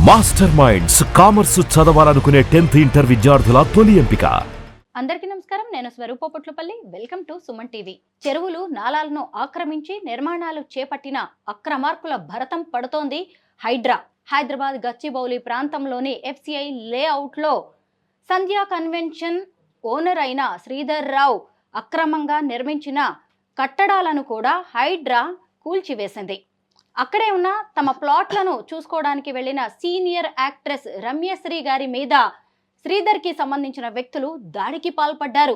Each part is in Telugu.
మాస్టర్ మైండ్స్ కామర్స్ చదవాలనుకునే 10th ఇంటర్ విద్యార్థుల తొలి ఎంపిక. అందరికీ నమస్కారం. నేను Swaroopa Potlapalli. Welcome to Suman TV. చెరువులు నాలాలను ఆక్రమించి నిర్మాణాలు చేపట్టిన అక్రమార్కుల భరతం పడుతోంది హైడ్రా. హైదరాబాద్ గచ్చిబౌలి ప్రాంతంలోని FCI లేఅవుట్లో సంధ్యా కన్వెన్షన్ ఓనర్ అయిన శ్రీధర్ రావు అక్రమంగా నిర్మించిన కట్టడాలను కూడా హైడ్రా కూల్చివేసింది. అక్కడే ఉన్న తమ ప్లాట్లను చూసుకోవడానికి వెళ్లిన సీనియర్ యాక్ట్రెస్ రమ్యశ్రీ గారి మీద శ్రీధర్కి సంబంధించిన వ్యక్తులు దాడికి పాల్పడ్డారు.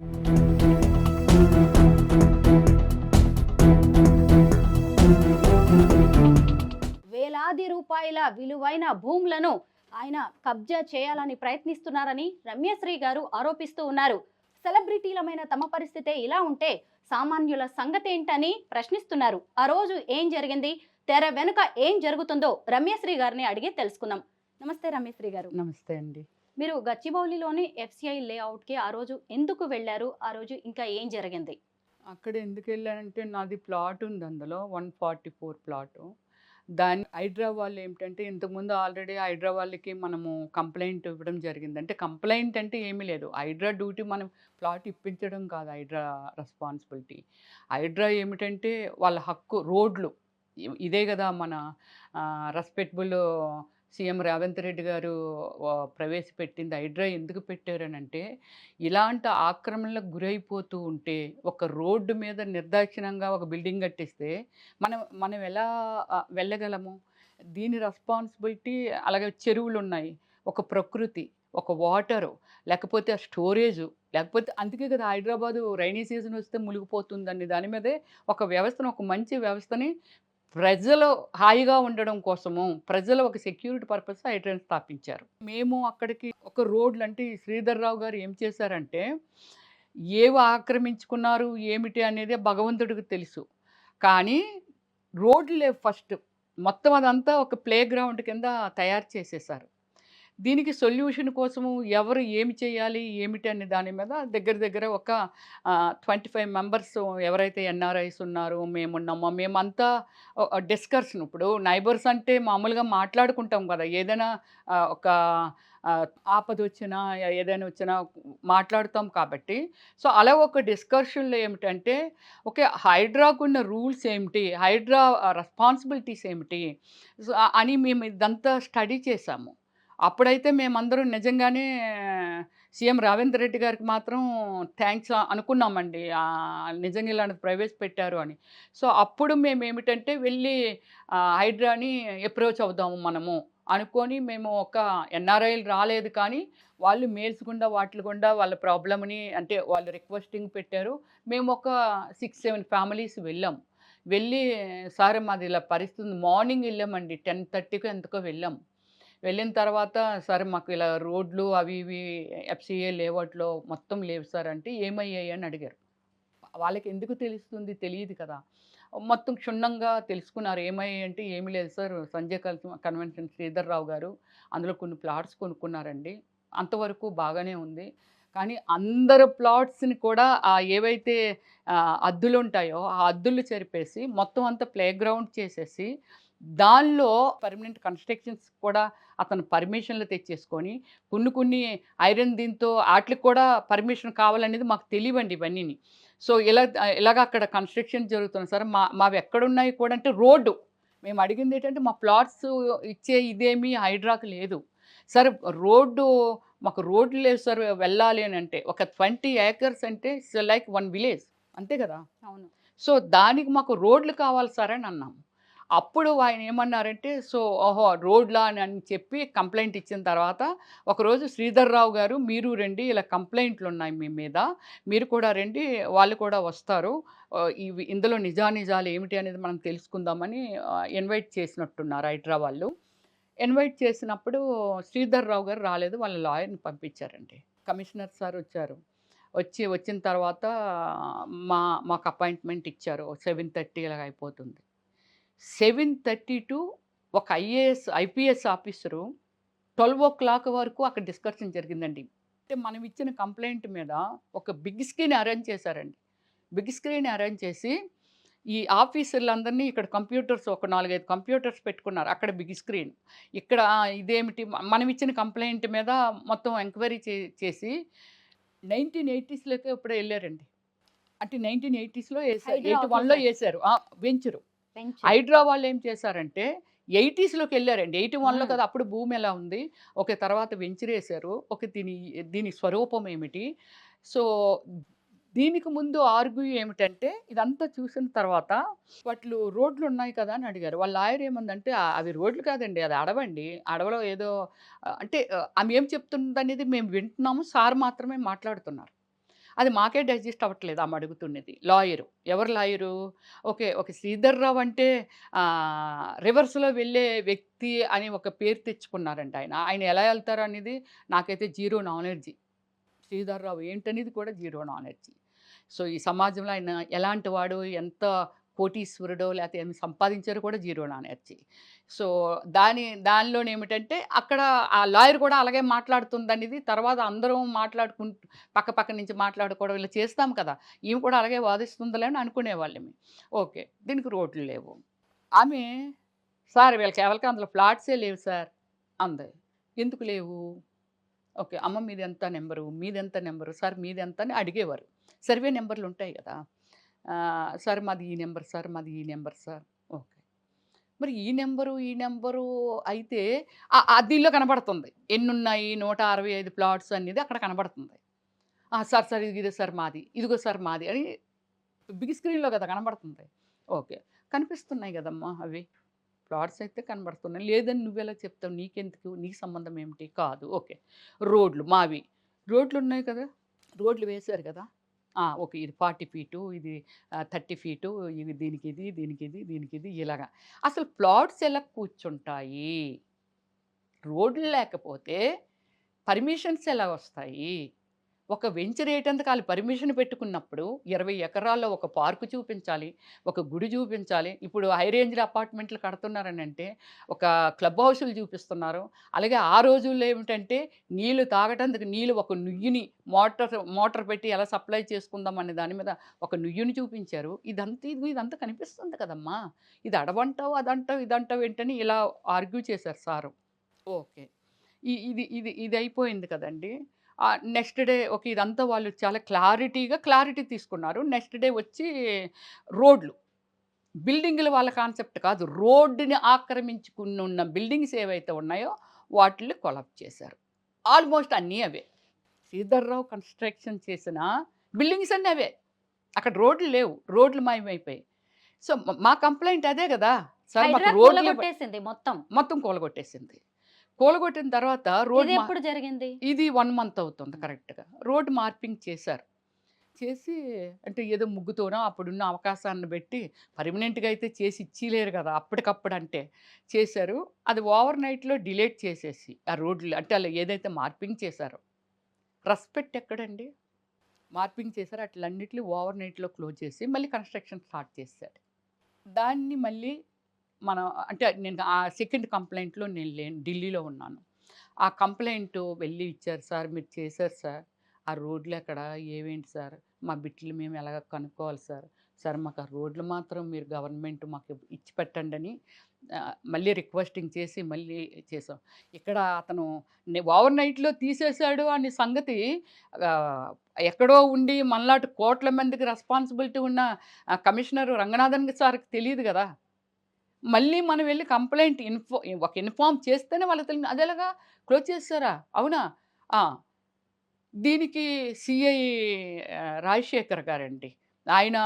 వేలాది రూపాయల విలువైన భూములను ఆయన కబ్జా చేయాలని ప్రయత్నిస్తున్నారని రమ్యశ్రీ గారు ఆరోపిస్తూ ఉన్నారు. సెలబ్రిటీలమైన తమ పరిస్థితే ఇలా ఉంటే సామాన్యుల సంగతి ఏంటని ప్రశ్నిస్తున్నారు. ఆ రోజు ఏం జరిగింది, తెర వెనుక ఏం జరుగుతుందో రమ్యశ్రీ గారిని అడిగి తెలుసుకుందాం. నమస్తే రమ్యశ్రీ గారు. నమస్తే అండి. మీరు గచ్చిబౌలిలోని FCI లేఅవుట్కి ఆ రోజు ఎందుకు వెళ్ళారు? ఆ రోజు ఇంకా ఏం జరిగింది? అక్కడ ఎందుకు వెళ్ళానంటే నాది ప్లాట్ ఉంది, అందులో 144 ప్లాటు. దాని హైడ్రా వాళ్ళు ఏమిటంటే ఇంతకుముందు ఆల్రెడీ హైడ్రా వాళ్ళకి మనము కంప్లైంట్ ఇవ్వడం జరిగింది. అంటే కంప్లైంట్ అంటే ఏమీ లేదు, హైడ్రా డ్యూటీ మనం ప్లాట్ ఇప్పించడం కాదు హైడ్రా రెస్పాన్సిబిలిటీ. హైడ్రా ఏమిటంటే వాళ్ళ హక్కు రోడ్లు ఇదే కదా మన రెస్పెక్టబుల్ సీఎం రేవంత్ రెడ్డి గారు ప్రవేశపెట్టింది. హైడ్రా ఎందుకు పెట్టారనంటే ఇలాంటి ఆక్రమణలకు గురైపోతూ ఉంటే ఒక రోడ్డు మీద నిర్దాక్షిణంగా ఒక బిల్డింగ్ కట్టిస్తే మనం ఎలా వెళ్ళగలము? దీని రెస్పాన్సిబిలిటీ. అలాగే చెరువులు ఉన్నాయి, ఒక ప్రకృతి, ఒక వాటరు, లేకపోతే ఆ స్టోరేజు, లేకపోతే అందుకే కదా హైదరాబాదు రైనీ సీజన్ వస్తే మునిగిపోతుందండి. దాని మీదే ఒక వ్యవస్థను, ఒక మంచి వ్యవస్థని ప్రజలు హాయిగా ఉండడం కోసము ప్రజలు ఒక సెక్యూరిటీ పర్పస్ హైడ్రాని స్థాపించారు. మేము అక్కడికి ఒక రోడ్లు అంటే శ్రీధర్ రావు గారు ఏం చేశారంటే ఏవి ఆక్రమించుకున్నారు ఏమిటి అనేది భగవంతుడికి తెలుసు. కానీ రోడ్లు లేవు ఫస్ట్. మొత్తం అదంతా ఒక ప్లే గ్రౌండ్ కింద తయారు చేసేసారు. దీనికి సొల్యూషన్ కోసము ఎవరు ఏమి చేయాలి ఏమిటి అనే దాని మీద దగ్గర దగ్గర ఒక 25 మెంబర్స్ ఎవరైతే NRIs ఉన్నారో మేమున్నామో మేమంతా డిస్కషన్. ఇప్పుడు నైబర్స్ అంటే మామూలుగా మాట్లాడుకుంటాం కదా, ఏదైనా ఒక ఆపద వచ్చినా ఏదైనా వచ్చినా మాట్లాడుతాం కాబట్టి. సో అలా ఒక డిస్కషన్లో ఏమిటంటే ఓకే, హైడ్రాకున్న రూల్స్ ఏమిటి, హైడ్రా రెస్పాన్సిబిలిటీస్ ఏమిటి సో అని మేము ఇదంతా స్టడీ చేశాము. అప్పుడైతే మేమందరం నిజంగానే సీఎం రేవంత్ రెడ్డి గారికి మాత్రం థ్యాంక్స్ అనుకున్నామండి, నిజంగా ఇలాంటి ప్రవేశపెట్టారు అని. సో అప్పుడు మేము ఏమిటంటే వెళ్ళి హైడ్రాని అప్రోచ్ అవుదాము మనము అనుకొని మేము ఒక NRIలు రాలేదు, కానీ వాళ్ళు మెయిల్స్ గుండా వాటి గుండా వాళ్ళ ప్రాబ్లమ్ని అంటే వాళ్ళు రిక్వెస్టింగ్ పెట్టారు. మేము ఒక 6-7 ఫ్యామిలీస్ వెళ్ళాం. వెళ్ళి సార్ మాది ఇలా పరిస్థితి మార్నింగ్ వెళ్ళామండి, 10:30కి ఎంతకో వెళ్ళాం. వెళ్ళిన తర్వాత సార్ మాకు ఇలా రోడ్లు అవి ఇవి FCA లేఅవుట్లో మొత్తం లేవు సార్ అంటే ఏమయ్యాయి అని అడిగారు. వాళ్ళకి ఎందుకు తెలుస్తుంది, తెలియదు కదా. మొత్తం క్షుణ్ణంగా తెలుసుకున్నారు. ఏమయ్యాయి అంటే ఏమీ లేదు సార్, సంజయ్ కన్వెన్షన్ శ్రీధర్ రావు గారు అందులో కొన్ని ప్లాట్స్ కొనుక్కున్నారండి, అంతవరకు బాగానే ఉంది. కానీ అందరు ప్లాట్స్ని కూడా ఏవైతే అద్దులు ఉంటాయో ఆ అద్దులు చెరిపేసి మొత్తం అంతా ప్లే గ్రౌండ్ చేసేసి దానిలో పర్మనెంట్ కన్స్ట్రక్షన్స్ కూడా అతను పర్మిషన్లు తెచ్చేసుకొని కొన్ని ఐరన్ దీంతో వాటికి కూడా పర్మిషన్ కావాలనేది మాకు తెలియవండి ఇవన్నీని. సో ఇలాగ అక్కడ కన్స్ట్రక్షన్ జరుగుతుంది సార్. మావి ఎక్కడున్నాయి కూడా అంటే రోడ్డు మేము అడిగింది ఏంటంటే మా ప్లాట్స్ ఇచ్చే ఇదేమీ హైడ్రాకు లేదు సార్. రోడ్డు మాకు రోడ్లు లేవు సార్ వెళ్ళాలి అని అంటే. ఒక 20 acres అంటే ఇట్స్ లైక్ 1 village అంతే కదా. అవును. సో దానికి మాకు రోడ్లు కావాలి సార్ అని అన్నాము. అప్పుడు ఆయన ఏమన్నారంటే సో ఓహో రోడ్లా అని చెప్పి కంప్లైంట్ ఇచ్చిన తర్వాత ఒకరోజు శ్రీధర్ రావు గారు మీరు రండి, ఇలా కంప్లైంట్లు ఉన్నాయి మీ మీద, మీరు కూడా రండి, వాళ్ళు కూడా వస్తారు, ఇవి ఇందులో నిజానిజాలు ఏమిటి అనేది మనం తెలుసుకుందామని ఇన్వైట్ చేసినట్టున్నారు హైడ్రా వాళ్ళు. ఇన్వైట్ చేసినప్పుడు శ్రీధర్ రావు గారు రాలేదు, వాళ్ళ లాయర్ని పంపించారండి. కమిషనర్ సార్ వచ్చారు. వచ్చిన తర్వాత మాకు అపాయింట్మెంట్ ఇచ్చారు. 7:30 ఇలాగ అయిపోతుంది. 7:30 టు ఒక IPS ఆఫీసరు 12 o'clock వరకు అక్కడ డిస్కషన్ జరిగిందండి. అంటే మనం ఇచ్చిన కంప్లైంట్ మీద ఒక బిగ్ స్క్రీన్ అరేంజ్ చేశారండి. బిగ్ స్క్రీన్ అరేంజ్ చేసి ఈ ఆఫీసర్లందరినీ ఇక్కడ కంప్యూటర్స్ ఒక 4, 5 కంప్యూటర్స్ పెట్టుకున్నారు. అక్కడ బిగ్ స్క్రీన్. ఇక్కడ ఇదేమిటి మనం ఇచ్చిన కంప్లెయింట్ మీద మొత్తం ఎంక్వైరీ చేసి 1980స్‌లోకి ఎప్పుడో ఎళ్లారండి. అంటే 1980స్‌లో ఏసారు. హైడ్రా 81లో ఆఫీసర్. ఏసారు. వెంచరు. పెంచు. హైడ్రా వాళ్ళేం చేశారంటే 80స్‌లోకెళ్లారండి. 81లో హ్మ్. కదా అప్పుడు భూమి ఎలా ఉంది. ఓకే. తర్వాత వెంచరేశారు. ఓకే. దీని స్వరూపం ఏమిటి? సో, దీనికి ముందు ఆర్గ్యూ ఏమిటంటే ఇదంతా చూసిన తర్వాత రోడ్లున్నాయి కదా అని అడిగారు. వాళ్ళ లాయర్ ఏమందంటే అవి రోడ్లు కాదండి. అది అడవండి. అడవిలో ఏదో అంటే ఆమె ఏం చెప్తుందనేది మేము వింటున్నాము. సార్ మాత్రమే మాట్లాడుతున్నారు. అది మాకే డైజెస్ట్ అవ్వట్లేదు ఆమె అడుగుతున్నది. లాయరు. ఎవరు లాయరు? ఓకే. ఓకే. శ్రీధర్ రావు అంటే రివర్స్‌లో వెళ్ళే వ్యక్తి అని ఒక పేరు తెచ్చుకున్నారంట ఆయన. ఆయన ఎలా ఎళ్తారు అనేది నాకైతే జీరో నాలెడ్జి. శ్రీధర్ రావు ఏంటనేది కూడా జీరో నాలెడ్జి. సో, ఈ సమాజంలో ఆయన ఎలాంటి వాడు, ఎంత కోటీశ్వరుడో లేతే ఎన్ని సంపాదించారో కూడా జీరో నాలెడ్జి. సో, దానిలోనేమిటంటే అక్కడ ఆ లాయర్ కూడా అలాగే మాట్లాడుతుందనేది తర్వాత అందరం పక్క పక్క నుంచి మాట్లాడుకోవడం ఇలా చేస్తాం కదా! ఈమె కూడా అలాగే వాదిస్తుందిలే అని అనుకునేవాళ్ళమి. ఓకే. దీనికి రోడ్లు లేవు. ఆమె సార్ వీళ్ళకి ఎవరికీ అందులో ఫ్లాట్సే లేవు సార్ అంది. ఎందుకు లేవు? ఓకే. అమ్మ మీదెంత నంబరు? మీదెంత నంబరు? సార్ మీదెంత అని అడిగేవారు. సర్వే నంబర్‌లుంటాయి గదా! సార్ మాది ఈ నంబర్ సార్, మాది ఈ నంబర్ సార్. ఓకే. మరి ఈ నంబరు అయితే దీనిలో కనబడుతుంది. ఎన్నున్నాయి 165 ప్లాట్స్ అనేది అక్కడ కనబడుతుంది. సార్ సార్ ఇదే సార్ మాది. ఇదిగో సార్ మాది అని బిగ్ స్క్రీన్‌లో గదా కనబడుతుంది. ఓకే. కనిపిస్తున్నాయి గదమ్మా అవి. ప్లాట్స్ అయితే కనబడుతున్నాయి. లేదని నువ్వెలా చెప్తావు? నీకెందుకు? నీకు సంబంధం ఏమిటి? కాదు. ఓకే. రోడ్లు మావి. రోడ్లున్నాయి కదా! రోడ్లు వేశారు కదా! ఓకే. ఇది 40 ఫీటు, ఇది 30 ఫీటు, ఇది దీనికిది, దీనికిది, దీనికిది ఇలాగా. అసలు ప్లాట్స్ ఎలా కూర్చుంటాయి? రోడ్లు లేకపోతే పర్మిషన్స్ ఎలా వస్తాయి? ఒక వెంచర్ ఏయటానికి ఆళ్ళు పర్మిషన్ పెట్టుకున్నప్పుడు 20 ఎకరాల్లో ఒక పార్క్ చూపించాలి. ఒక గుడి చూపించాలి. ఇప్పుడు హై రేంజ్‌లో అపార్ట్మెంట్లు కడుతున్నారనంటే ఒక క్లబ్ హౌసులు చూపిస్తున్నారు. అలాగే ఆ రోజుల్లో ఏమిటంటే నీళ్లు తాగటానికి ఒక నుయ్యిని మోటార్ పెట్టి ఎలా సప్లై చేసుకుందాం అనే దాని మీద ఒక నుయ్యిని చూపించారు. ఇదంతా కనిపిస్తుంది కదమ్మా! ఇది అడవంటావు, అదంటావు, ఇదంటావు ఏంటని ఇలా ఆర్గ్యూ చేశారు సారు. ఓకే. ఇది అయిపోయింది కదండీ! Next day okay. ఇదంతా వాళ్ళు చాలా క్లారిటీ తీసుకున్నారు. నెక్స్ట్ డే వచ్చి రోడ్లు. బిల్డింగులు వాళ్ళ కాన్సెప్ట్ కాదు. రోడ్డుని ఆక్రమించుకునున్న బిల్డింగ్స్ ఏవైతే ఉన్నాయో వాటిల్ని కొలాప్స్ చేశారు. ఆల్‌మోస్ట్ అన్నీ అవే. శ్రీధర్‌రావు కన్‌స్ట్రక్షన్ చేసిన బిల్డింగ్స్ అన్నీ అవే. అక్కడ రోడ్లు లేవు. రోడ్లు మాయమైపోయాయి. సో, మా కంప్లెయింట్ అదే గదా! సార్ మాకు హైడ్రా రోడ్లే కూలగొట్టేసింది మొత్తం. మొత్తం కూలగొట్టేసింది. కూలగొట్టిన తర్వాత రోడ్ ఇది మా ఎప్పుడు జరిగింది? ఇది 1 మంత్ అవుతుంది కరెక్ట్‌గా. రోడ్ మార్పింగ్ చేశారు. చేసి అంటే ఏదో ముగ్గుతోనో అప్పుడున్న అవకాశాన్ని బట్టి పర్మనెంట్‌గా అయితే చేసి ఇచ్చిలేరు గదా! అప్పటికప్పుడంటే చేశారు. అది ఓవర్ నైట్‌లో డిలీట్ చేసేసి ఆ రోడ్లు అంటే ఆళ్ళు ఏదైతే మార్పింగ్ చేశారో. రెస్పెక్ట్ ఎక్కడండి? మార్పింగ్ చేశారు. అట్లన్నిటిని ఓవర్ నైట్‌లో క్లోజ్ చేసి మళ్ళీ కన్‌స్ట్రక్షన్ స్టార్ట్ చేసేసాడు. దాన్ని మళ్ళీ మనం అంటే నేను ఆ సెకండ్ కంప్లెయింట్‌లో నేను లేను. ఢిల్లీలో ఉన్నాను. ఆ కంప్లెయింట్ వెళ్ళి ఇచ్చారు సార్. మీరు చేశారు సార్. ఆ రోడ్లెక్కడ? ఏవేంటి సార్? మా బిడ్డలు మేము ఎలాగ కనుక్కోవాలి సార్. సార్ మాకు ఆ రోడ్లు మాత్రం మీరు గవర్నమెంట్ మాకు ఇచ్చి పెట్టండని మళ్ళీ రిక్వెస్టింగ్ చేసి మళ్ళీ చేసాం. ఇక్కడ అతను ఓవర్ నైట్‌లో తీసేసాడు అనే సంగతి ఆహ్, ఎక్కడో ఉండి మనలాంటి కోట్ల మందికి రెస్పాన్సిబిలిటీ ఉన్న కమిషనర్ రంగనాథన్ సార్‌కి తెలీదు గదా! మళ్ళీ మనం వెళ్లి కంప్లెయింట్ ఇన్ఫార్మ్ చేస్తేనే వాళ్ళకి తెలియదు. అదెలాగా క్లోజ్ చేసేసారా? అవునా? ఆ! దీనికి సీఐ రాజశేఖర్ గారండి. ఆయన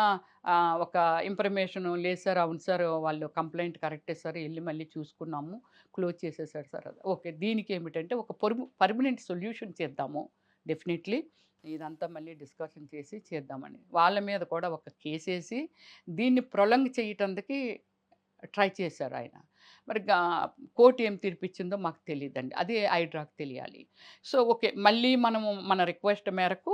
ఒక ఇన్ఫర్మేషన్ లేదు సార్. అవును సార్. వాళ్ళు కంప్లెయింట్ కరెక్టే సార్. ఎళ్లి మళ్ళీ చూసుకున్నాము. క్లోజ్ చేసేసారు సార్. ఓకే. దీనికేమిటంటే ఒక పర్మనెంట్ సొల్యూషన్ చేద్దాము. డెఫినైట్‌లీ. ఇదంతా మళ్ళీ డిస్కషన్ చేసి చేద్దామని. వాళ్ళ మీద కూడా ఒక కేసేసి దీన్ని ప్రొలాంగ్ చేయటానికి ట్రై చేశారాయన. మరి కోర్ట్ ఏం తీర్పిచ్చిందో మాకు తెలీదండి. అది హైడ్రాకి తెలియాలి. So, okay. మళ్ళీ మనము మన రిక్వెస్ట్ మేరకు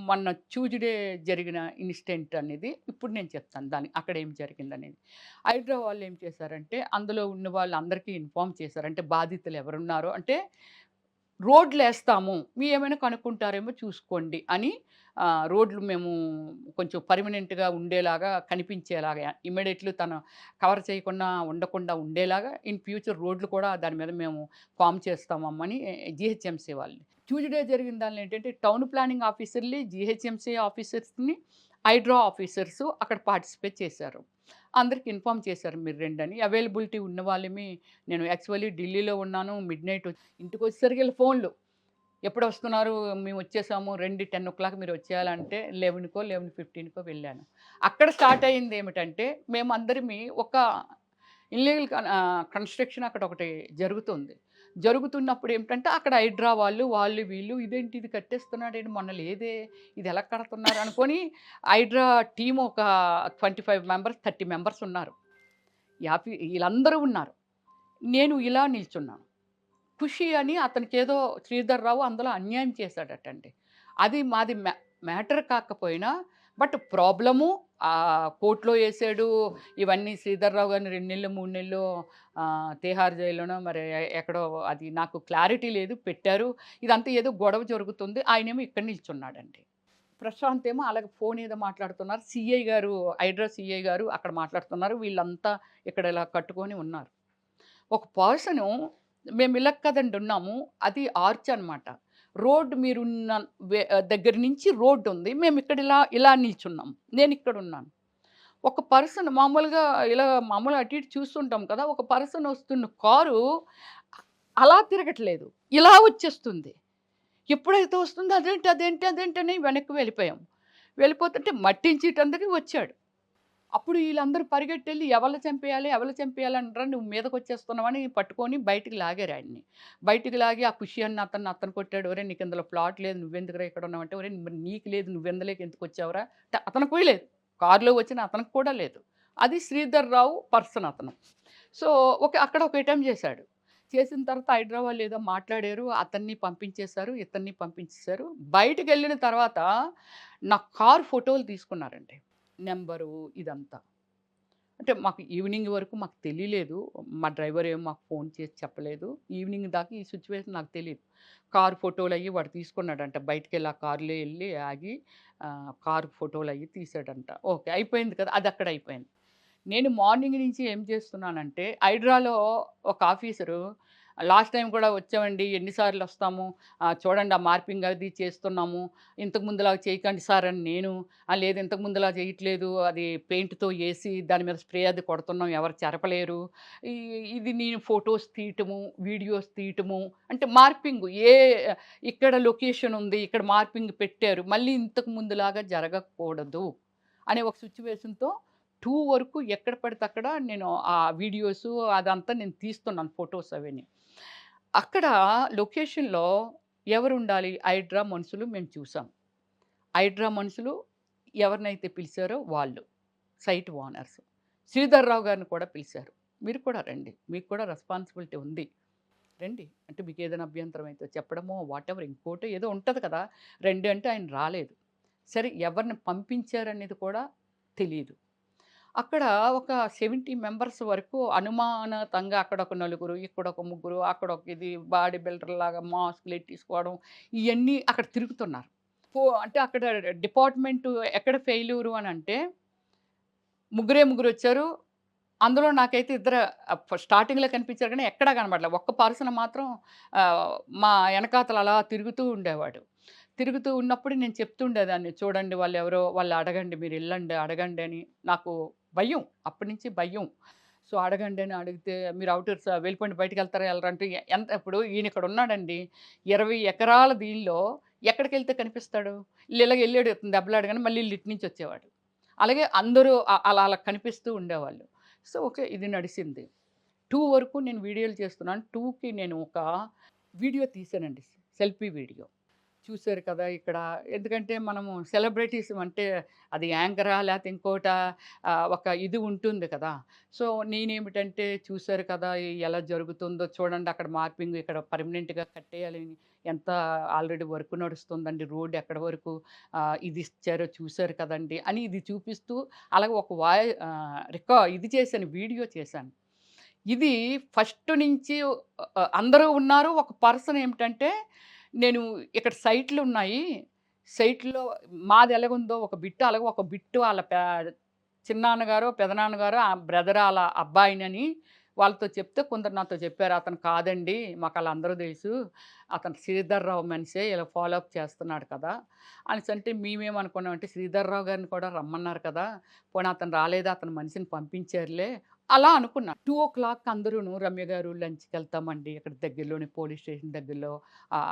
మొన్న ట్యూస్‌డే జరిగిన ఇన్సిడెంట్ అనేది ఇప్పుడు నేను చెప్తాను. అక్కడ ఏం జరిగిందనేది. హైడ్రా వాళ్ళు ఏం చేశారంటే అందులో ఉన్న వాళ్ళందరికీ ఇన్ఫార్మ్ చేశారు. అంటే బాధితులు ఎవరున్నారో అంటే రోడ్లేస్తాము. ఏమైనా కనుక్కుంటారేమో చూసుకోండి అని రోడ్లు మేము కొంచెం పర్మనెంట్‌గా ఉండేలాగా, కనిపించేలాగా ఇమ్మీడియేట్‌లీ తను కవర్ చేయకుండా ఉండకుండా ఉండేలాగా ఇన్ ఫ్యూచర్ రోడ్లు కూడా దాని మీద మేము ఫార్మ్ చేస్తామమ్మని జీహెచ్ఎంసీ వాళ్ళని. ట్యూస్‌డే జరిగిన దానిలో ఏంటంటే టౌన్ ప్లానింగ్ ఆఫీసర్‌ని, జీహెచ్ఎంసీ ఆఫీసర్స్‌ని, హైడ్రా ఆఫీసర్స్ అక్కడ పార్టిసిపేట్ చేశారు. అందరికి ఇన్ఫార్మ్ చేశారు మీరు రండని. అవైలబిలిటీ ఉన్న వాళ్ళమి నేను యాక్చువల్లీ ఢిల్లీలో ఉన్నాను. మిడ్‌నైట్ ఇంటికొచ్చేసరికి ఈళ్ళ ఫోన్‌లు. ఎప్పుడొస్తున్నారు? మేమొచ్చేసాము. రండి 10:00 మీరొచ్చేయాలంటే 11కో, 11:15కో వెళ్ళాను. అక్కడ స్టార్ట్ అయిందేమిటంటే, మేమందరమి ఒక ఇల్లీగల్ కన్‌స్ట్రక్షన్ అక్కడొకటి జరుగుతుంది. జరుగుతున్నప్పుడు ఏమిటంటే, అక్కడ హైడ్రా వాళ్ళు వీళ్ళు ఇదేంటి ఇది కట్టేస్తున్నాడేంటి మొన్న లేదే, ఇదెలా కడుతున్నారు అనుకోని హైడ్రా టీమ్ ఒక 25 మెంబర్స్, 30 మెంబర్స్ ఉన్నారు. ఈళ్ళందరూ ఉన్నారు. నేను ఇలా నిల్చున్నాను. ఖుషి అని అతనికేదో శ్రీధర్ రావు అందులో అన్యాయం చేశాడటండి. అది మాది మ్యాటర్ కాకపోయినా బట్ ప్రాబ్లము కోర్ట్‌లో ఏసాడు. ఇవన్నీ శ్రీధర్ రావు గారిని 2 నెల్లో, 3 నెల్లో తిహార్ జైల్లోనో మరి ఎక్కడో అది నాకు క్లారిటీ లేదు పెట్టారు. ఇదంతా ఏదో గొడవ జరుగుతుంది. ఆయనేమో ఇక్కడ నిల్చున్నాడండి. ప్రశాంత్ ఏమో అలాగే ఫోన్ ఏదో మాట్లాడుతున్నారు. సీఐ గారు హైడ్రా సీఐ గారు అక్కడ మాట్లాడుతున్నారు. వీళ్ళంతా ఇక్కడ ఇలా కట్టుకొని ఉన్నారు. ఒక పర్సను మేము ఇలా కదండి ఉన్నాము. అది ఆర్చ్ అనమాట. రోడ్ మీరున్న దగ్గర నుంచి రోడ్డుంది. మేమిక్కడ ఇలా ఇలా నిల్చున్నాం. నేనిక్కడున్నాను. ఒక పర్సన్ మామూలుగా ఇలా మామూలుగా అటు ఇటు చూస్తుంటాం కదా! ఒక పర్సన్ వస్తున్న కారు అలా తిరగట్లేదు. ఇలా వచ్చేస్తుంది. ఎప్పుడైతే వస్తుందో అదేంటి అని వెనక్కి వెళ్ళిపోయాం. వెళ్ళిపోతుంటే మట్టించేటందుకు వచ్చాడు. అప్పుడు ఈళ్ళందరూ పరిగెట్టెళ్ళి ఎవరిని చంపేయాలనిరా నువ్వు మీదకొచ్చేస్తున్నావని పట్టుకొని బయటికి లాగారు ఆయన్ని. బయటికి లాగి ఆ ఖుషి అన్న అతను కొట్టాడు. "ఒరేయ్! నీకు ఇందులో ప్లాట్ లేదు. నువ్వెందుకురా ఇక్కడ ఉన్నావంటే" "ఒరేయ్! మరి నీకు లేదు. నువ్వెందులోకి ఎందుకొచ్చావురా?" అంటే అతనికి లేదు. కారులో వచ్చిన అతనికి కూడా లేదు. అది శ్రీధర్ రావు పర్సన్ అతను. సో, అక్కడ ఒక అటెంప్ట్ చేశాడు. చేసిన తర్వాత హైడ్రా వాళ్ళు ఏదో మాట్లాడారు. అతన్ని పంపించేశారు. ఇతన్ని పంపించేశారు. బయటికెళ్ళిన తర్వాత నా కారు ఫోటోలు తీసుకున్నారండి. నంబరు ఇదంతా. అంటే మాకు ఈవినింగ్ వరకు మాకు తెలియలేదు. మా డ్రైవర్ ఏమో మాకు ఫోన్ చేసి చెప్పలేదు. ఈవినింగ్ దాకా ఈ సిట్యుయేషన్ నాకు తెలీదు. కారు ఫోటోలయ్యి వాడు తీసుకున్నాడంట. బయటికెళ్ళి ఆ కారులో ఎళ్లి ఆగి కారు ఫోటోలయ్యి తీసాడంట. ఓకే. అయిపోయింది కదా! అదక్కడ అయిపోయింది. నేను మార్నింగ్ నుంచి ఏం చేస్తున్నానంటే హైడ్రాలో ఒక ఆఫీసరు లాస్ట్ టైమ్ కూడా వచ్చామండి. ఎన్ని సార్లు వస్తాము. చూడండి ఆ మార్పింగ్ అది చేస్తున్నాము. ఇంతకు ముందులాగా చేయకండి సార్ అని నేను. లేదు ఇంతకు ముందులా చేయట్లేదు. అది పెయింట్‌తో ఏసి దాని మీద స్ప్రే అది కొడుతున్నాం. ఎవరు చెరపలేరు. ఈ ఇది నేను ఫోటోస్ తీయటము, వీడియోస్ తీయటము అంటే మార్పింగ్ ఇక్కడ లొకేషన్ ఉంది. ఇక్కడ మార్పింగ్ పెట్టారు. మళ్ళీ ఇంతకు ముందులాగా జరగకూడదు అనే ఒక సిట్యుయేషన్‌తో 2 వరకు ఎక్కడ పడితే అక్కడ నేను ఆ వీడియోసు అదంతా నేను తీస్తున్నాను ఫోటోస్ అవన్నీ. అక్కడ లొకేషన్‌లో ఎవరుండాలి? హైడ్రా మనుషులు మేము చూసాం. హైడ్రా మనుషులు ఎవరినైతే పిలిచారో వాళ్ళు. Site owners. శ్రీధర్ రావు గారిని కూడా పిలిచారు. మీరు కూడా రండి. మీకు కూడా రెస్పాన్సిబిలిటీ ఉంది. రండి. అంటే మీకేదైనా అభ్యంతరం అయితే చెప్పడమో వాటెవర్ ఇంకోటో ఏదో ఉంటది కదా! రండి అంటే ఆయన రాలేదు. సరే ఎవరిని పంపించారనేది కూడా తెలీదు. అక్కడ ఒక 70 మెంబర్స్ వరకు అనుమానాతంగా అక్కడొక నలుగురు, ఇక్కడొక ముగ్గురు, అక్కడొక ఇది బాడీ బిల్డర్‌లాగా మాస్కులెట్టేసుకోవడం ఇయన్నీ అక్కడ తిరుగుతున్నారు. అంటే అక్కడ డిపార్ట్‌మెంటు ఎక్కడ ఫెయిల్యూరు అనంటే ముగ్గురొచ్చారు. అందులో నాకైతే ఇద్దరు స్టార్టింగ్‌లో కనిపించారు కానీ ఎక్కడా కనపడలే. ఒక్క పర్సన్ మాత్రం మా ఎనకాతల అలా తిరుగుతూ ఉండేవాడు. తిరుగుతూ ఉన్నప్పుడు నేను చెప్తుండేదాన్ని. చూడండి వాళ్ళెవరో వాళ్ళు అడగండి మీరెళ్ళండి అడగండి అని. నాకు భయం. అప్పటి నుంచి భయం. సో, అడగండి అని అడిగితే మీరు ఔటర్స్ వెళ్ళిపోండి బయటికెళ్తారా ఎళ్ళరా అంటే ఎంత ఇప్పుడు ఈయన ఇక్కడ ఉన్నాడండి. 20 ఎకరాల దీనిలో ఎక్కడికెళ్తే కనిపిస్తాడు? ఇలాగ ఎళ్ళాడు దెబ్బలాడు గాని మళ్ళీ ఈళ్ళు ఇటు నుంచి వచ్చేవాడు. అలాగే అందరూ అలా అలా కనిపిస్తూ ఉండేవాళ్ళు. So, okay. ఇది నడిసింది. 2 వరకు నేను వీడియోలు చేస్తున్నాను. 2కి నేను ఒక వీడియో తీశానండి. Selfie video. చూసారు కదా! ఇక్కడ ఎందుకంటే మనము సెలబ్రిటీస్ అంటే అది యాంకరా లేతే ఇంకోటా ఒక ఇది ఉంటుంది కదా! సో, నేనేమిటంటే చూసారు కదా! ఎలా జరుగుతుందో చూడండి అక్కడ మార్పింగ్ ఇక్కడ పర్మనెంట్‌గా కట్టేయాలని ఎంత ఆల్రెడీ వర్క్ నడుస్తుందండి. రోడ్ ఎక్కడి వరకు ఇది ఇచ్చారో చూసారు కదండీ! అని ఇది చూపిస్తూ అలాగే ఒక ఇది చేశాను వీడియో చేశాను. ఇది ఫస్ట్ నుంచి అందరూ ఉన్నారు. ఒక పర్సన్ ఏమిటంటే, నేను ఇక్కడ సైట్‌లున్నాయి. సైట్‌లో మాది ఎలాగుందో ఒక బిట్ అలాగే ఒక బిట్ ఆళ్ళ చిన్నాన్నగారో, పెదనాన్నగారో, ఆ బ్రదర్ ఆళ్ళ అబ్బాయినని వాళ్ళతో చెప్తే కొందరు నాతో చెప్పారు. "అతను కాదండి. మాకాళ్ళందరూ తెలుసు. అతను శ్రీధర్‌రావు మనిషే ఇలా ఫాలో అప్ చేస్తున్నాడు కదా!" అనేసంటే మేమేమనుకున్నామంటే శ్రీధర్‌రావు గారిని కూడా రమ్మన్నారు కదా! పోనీ అతను రాలేదా? అతని మనిషిని పంపించారులే అలా అనుకున్నా. 2:00 అందరూను రమ్య గారు లంచ్‌కెళ్తామండి. ఇక్కడ దగ్గరలోనే పోలీస్ స్టేషన్ దగ్గరలో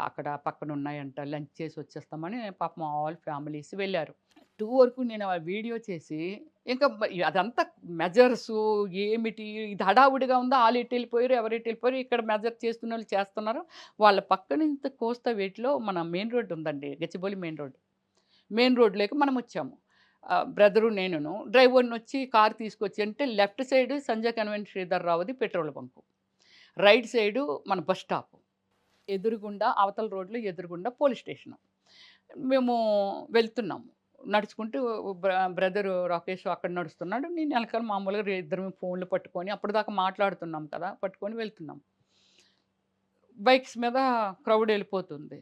అక్కడ పక్కన ఉన్నాయంట. లంచ్ చేసి వచ్చేస్తామని పాపం ఆల్ ఫ్యామిలీస్ వెళ్లారు. 2 వరకు నేను ఆ వీడియో చేసి ఇంకా అదంతా మెజర్సు ఏమిటి ఇది హడావుడిగా ఉందా? ఆళ్ళు ఎటెళ్ళిపోయారు, ఎవరు ఎటెళ్ళిపోయారు. ఇక్కడ మెజర్ చేస్తున్నోళ్ళు చేస్తున్నారు. వాళ్ళ పక్కన ఇంత కోస్తా వేట్లో మన మెయిన్ రోడ్ ఉందండి. Gachibowli main road. మెయిన్ రోడ్‌లోకి మనమొచ్చాము. బ్రదరు నేనును. డ్రైవర్‌నొచ్చి కారు తీసుకొచ్చి అంటే left side Sanjay convent Sridhar రావుది పెట్రోల్ బంకు. రైట్ సైడు మన బస్ స్టాపు. ఎదురుగుండా అవతల రోడ్‌లో ఎదురుగుండా పోలీస్ స్టేషను. మేము వెళ్తున్నాము. నడుచుకుంటూ బ్రదరు రాకేష్ అక్కడ నడుస్తున్నాడు. నేను ఎనకాల మామూలుగా ఇద్దరం ఫోన్‌లు పట్టుకొని అప్పటిదాకా మాట్లాడుతున్నాం కదా! పట్టుకొని వెళ్తున్నాం. బైక్స్ మీద క్రౌడ్ ఎళ్ళిపోతుంది.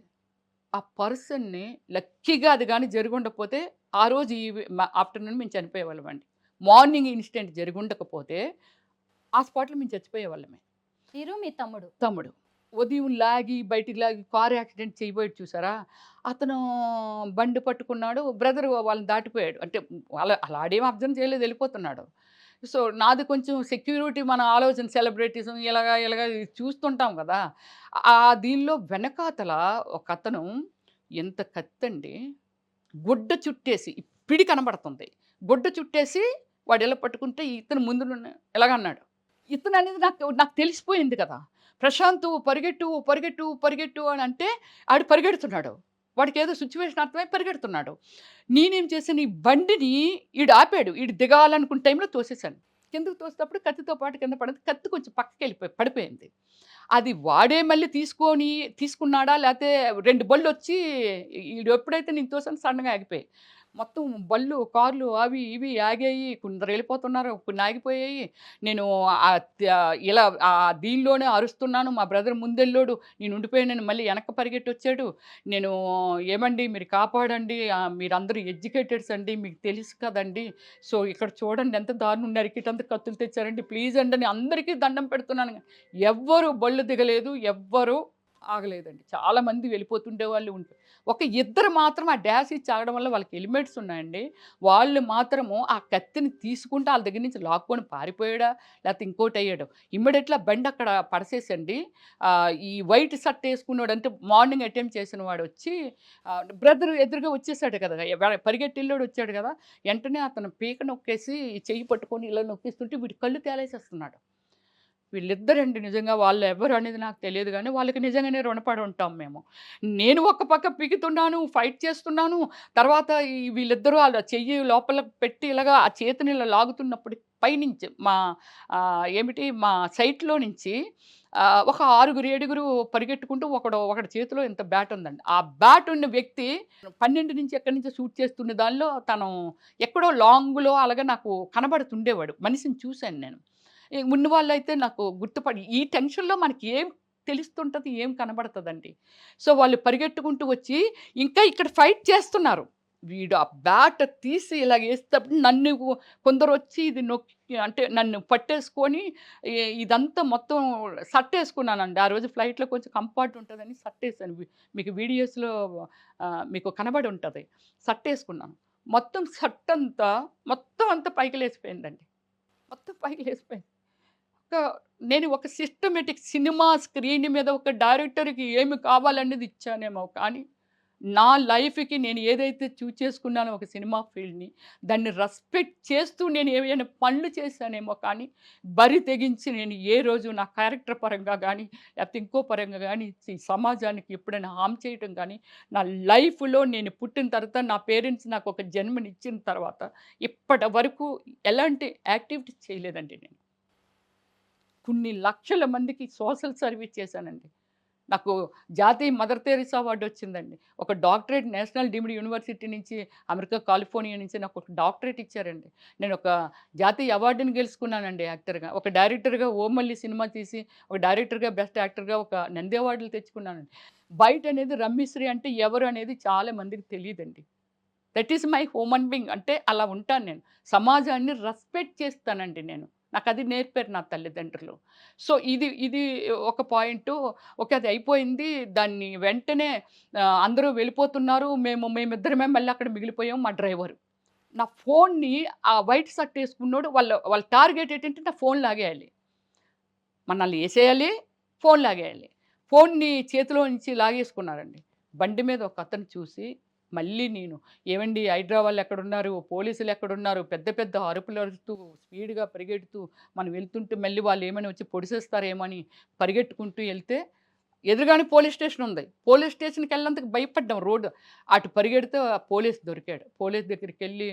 ఆ పర్సన్‌ని లక్కీగా అది గాని జరిగుండకపోతే, ఆ రోజు ఆఫ్టర్‌నూన్ మేము చనిపోయేవాళ్ళమండి. మార్నింగ్ ఇన్సిడెంట్ జరిగుండకపోతే, ఆ స్పాట్‌లో మేము చచ్చిపోయేవాళ్ళమే. మీరు మీ తమ్ముడు. తమ్ముడు. ఉదయం లాగి, బయటికి లాగి కారు యాక్సిడెంట్ చేయబోయాడు చూసారా? అతను బండి పట్టుకున్నాడు. బ్రదరు వాళ్ళని దాటిపోయాడు. అంటే అలా ఆడేం అబ్జర్వ్ చేయలేదు ఎళ్ళిపోతున్నాడు. సో, నాది కొంచెం సెక్యూరిటీ మన ఆలోచన సెలబ్రిటీస్ ఇలాగా చూస్తుంటాం గదా! దీనిలో వెనకాతల ఒకతను ఎంత కత్తండి గుడ్డ చుట్టేసి పిడి కనబడుతుంది. గుడ్డ చుట్టేసి వాడిలా పట్టుకుంటే ఇతను ముందునున్న ఇలాగన్నాడు. ఇతననేది నాకు నాకు తెలిసిపోయింది కదా! ప్రశాంతు పరిగెట్టు, పరిగెట్టు, పరిగెట్టు అని అంటే ఆడు పరిగెడుతున్నాడు. వాడికేదో సిట్యుయేషన్ అర్థమై పరిగెడుతున్నాడు. నేనేం చేశాను ఈ బండిని ఈడు ఆపాడు. ఈడు దిగాలనుకున్న టైంలో తోసేసాను. కిందకి తోసేటప్పుడు కత్తితో పాటు కింద పడింది. కత్తి కొంచెం పడిపోయింది. అది వాడే మళ్ళీ తీసుకున్నాడా లేతే 2 బళ్ళొచ్చి ఈడెప్పుడైతే నేను తోసానో సడెన్‌గా ఆగిపోయాయి. మొత్తం బళ్ళు, కార్లు అవి ఇవి ఆగాయి. కొందరెళ్ళిపోతున్నారు. కొన్ని ఆగిపోయాయి. నేను ఇలా దీనిలోనే అరుస్తున్నాను. మా బ్రదర్ ముందెళ్ళోడు. నేను ఉండిపోయానని మళ్ళీ వెనక్కి పరిగెట్టొచ్చాడు. నేను ఏమండి మీరు కాపాడండి. మీరందరూ ఎడ్యుకేటెడ్స్ అండి. మీకు తెలుసు కదండీ! సో, ఇక్కడ చూడండి ఎంత దారుణం నరికేటంత కత్తులు తెచ్చారండి. ప్లీజ్ అండి అని అందరికీ దండం పెడుతున్నాను. ఎవ్వరు బళ్ళు దిగలేదు. ఎవ్వరు ఆగలేదండి. చాలామంది వెళ్ళిపోతుండేవాళ్ళు ఒక ఇద్దరు మాత్రం ఆ డాష్ ఇచ్చి ఆగడం వల్ల వాళ్ళకి హెల్మెట్స్ ఉన్నాయండి. వాళ్ళు మాత్రము ఆ కత్తిని తీసుకుంటే ఆళ్ళ దగ్గర నుంచి లాక్కొని పారిపోయాడా? లేకపోతే ఇంకోటయ్యాడో. ఇమ్మీడియేట్‌గా బండి అక్కడ పడసేసండి. ఈ వైట్ షర్ట్ ఏసుకున్నోడు అంటే మార్నింగ్ అటెంప్ట్ చేసిన వాడొచ్చి బ్రదర్ ఎదురుగా వచ్చేసాడు కదా! పరిగెట్టెళ్ళోడు వచ్చాడు కదా! వెంటనే అతను పీక నొక్కేసి చెయ్యి పట్టుకొని ఇలా నొక్కిస్తుంటే వీడి కళ్ళు తేలేసేస్తున్నాడు. వీళ్ళిద్దరండి నిజంగా వాళ్ళెవరు అనేది నాకు తెలియదు గానీ, వాళ్ళకి నిజంగానే రుణపడి ఉంటాం మేము. నేను ఒక పక్క పీకుతున్నాను, ఫైట్ చేస్తున్నాను. తర్వాత వీళ్ళిద్దరూ ఆళ్ళ చెయ్యి లోపల పెట్టి ఇలాగా ఆ చేతిని ఇలా లాగుతున్నప్పుడు పైనుంచి మా సైట్‌లో నుంచి ఒక 6, 7 పరిగెట్టుకుంటూ ఒకడి చేతిలో ఇంత బ్యాట్ ఉందండి. ఆ బ్యాట్ ఉన్న వ్యక్తి 12 నుంచి ఎక్కడి నుంచో షూట్ చేస్తున్న దానిలో తను ఎక్కడో లాంగ్‌లో అలాగా నాకు కనబడుతుండేవాడు. మనిషిని చూసాను నేను. ఉన్నవాళ్ళైతే నాకు ఈ టెన్షన్‌లో మనకి ఏం తెలుస్తుంటది, ఏం కనబడతదండి. సో, వాళ్ళు పరిగెట్టుకుంటూ వచ్చి ఇంకా ఇక్కడ ఫైట్ చేస్తున్నారు. వీడు ఆ బ్యాట్ తీసి ఇలాగేసేటప్పుడు కొందరొచ్చి ఇది నొక్కి అంటే నన్ను పట్టేసుకొని ఇదంతా మొత్తం షర్టేసుకున్నానండి. ఆ రోజు ఫ్లైట్‌లో కొంచెం కంఫర్ట్ ఉంటదని షర్టేసాను. మీకు వీడియోస్‌లో మీకు కనబడి ఉంటది. షర్టేసుకున్నాను. మొత్తం షర్టంతా మొత్తం అంతా పైకి లేచిపోయిందండి. మొత్తం పైకి లేచిపోయింది. ఒక నేను ఒక సిస్టమాటిక్ సినిమా స్క్రీన్ మీద ఒక డైరెక్టర్‌కి ఏమి కావాలనేది ఇచ్చానేమో కానీ, నా లైఫ్‌కి నేను ఏదైతే చేసుకున్నానో ఒక సినిమా ఫీల్డ్‌ని, దాన్ని రెస్పెక్ట్ చేస్తూ నేను ఏవైనా పనులు చేశానేమో కానీ, బరి తెగించి నేను ఏ రోజు నా క్యారెక్టర్ పరంగా గానీ, లేకపోతే ఇంకో పరంగా గానీ, ఈ సమాజానికి ఎప్పుడైనా హార్మ్ చేయటం గానీ, నా లైఫ్‌లో నేను పుట్టిన తర్వాత నా పేరెంట్స్ నాకు ఒక జన్మనిచ్చిన తర్వాత, ఇప్పటి వరకు ఎలాంటి యాక్టివిటీస్ చేయలేదండి నేను. కొన్ని లక్షల మందికి సోషల్ సర్వీస్ చేశానండి. నాకు జాతీయ మదర్ తెరీసా అవార్డు వచ్చిందండి. ఒక డాక్టరేట్ నేషనల్ డీమ్డ్ యూనివర్సిటీ నుంచి, అమెరికా కాలిఫోర్నియా నుంచి నాకు ఒక డాక్టరేట్ ఇచ్చారండి. నేను ఒక జాతీయ అవార్డుని గెలుచుకున్నానండి యాక్టర్‌గా. ఒక డైరెక్టర్‌గా 'ఓమల్లి' సినిమా తీసి, ఒక డైరెక్టర్‌గా, బెస్ట్ యాక్టర్‌గా ఒక నంది అవార్డులు తెచ్చుకున్నానండి. బయటనేది రమ్యశ్రీ అంటే ఎవరు అనేది చాలా మందికి తెలీదండి. That is my human being. అంటే అలా ఉంటాను నేను. సమాజాన్ని రెస్పెక్ట్ చేస్తానండి నేను. నాకది నేర్పారు నా తల్లిదండ్రులు. సో, ఇది ఇది ఒక పాయింటు. ఓకే. అది అయిపోయింది. దాన్ని వెంటనే అందరూ వెళ్ళిపోతున్నారు. మేమిద్దరమే మళ్ళీ అక్కడ మిగిలిపోయాం మా డ్రైవరు. నా ఫోన్‌ని ఆ వైట్ షర్ట్ ఏసుకున్నోడు వాళ్ళ టార్గెట్ ఏంటంటే నా ఫోన్ లాగేయాలి. మనల్ని ఏసేయాలి, ఫోన్ లాగేయాలి. ఫోన్‌ని చేతిలో నుంచి లాగేసుకున్నారండి. బండి మీద ఒకతను చూసి మళ్ళీ నేను, "ఏవండీ హైడ్రా వాళ్ళెక్కడున్నారు? పోలీసులెక్కడున్నారు?" పెద్ద పెద్ద అరుపులరుస్తూ, స్పీడ్‌గా పరిగెడుతూ మనం వెళ్తుంటే మళ్ళీ వాళ్ళేమైనా వచ్చి పొడిసేస్తారేమో అని పరిగెట్టుకుంటూ ఎళ్తే ఎదురుగానే పోలీస్ స్టేషన్ ఉంది. పోలీస్ స్టేషన్‌కెళ్ళేందుకు భయపడ్డాం రోడ్డు. అటు పరిగెడితే ఆ పోలీస్ దొరికాడు. పోలీస్ దగ్గరికెళ్ళి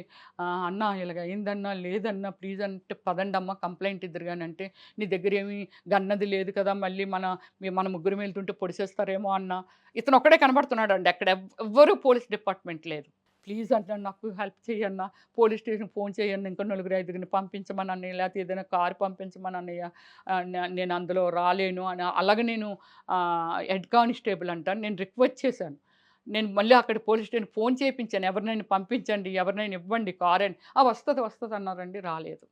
"అన్నా ఇలాగ అయిందన్నా, లేదన్నా ప్లీజ్" అంటే, "పదండమ్మా కంప్లెయింట్ ఇద్దురు గాని" అంటే, "నీ దగ్గరేమి గన్నది లేదు కదా! మళ్ళీ మన ముగ్గురం వెళ్తుంటే పొడిసేస్తారేమో" అన్నా. ఇతనొక్కడే కనబడుతున్నాడండి. అక్కడ ఎవ్వరు పోలీస్ డిపార్ట్‌మెంట్ లేదు. "ప్లీజ్ అన్నా నాకు హెల్ప్ చెయ్యన్నా. పోలీస్ స్టేషన్‌కి ఫోన్ చేయండి. ఇంకో నలుగురు, ఐదుగురిని పంపించమని అన్నయ్య. లేతే ఏదైనా కారు పంపించమని అన్నయ్య. నేను అందులో రాలేను" అని అలాగ నేను హెడ్ కానిస్టేబుల్ అంట. నేను రిక్వెస్ట్ చేశాను. నేను మళ్ళీ అక్కడ పోలీస్ స్టేషన్‌కి ఫోన్ చేపించాను. ఎవరినైనా పంపించండి, ఎవరినైనా ఇవ్వండి కారని. "ఆ! వస్తది, వస్తది" అన్నారండి. రాలేదు.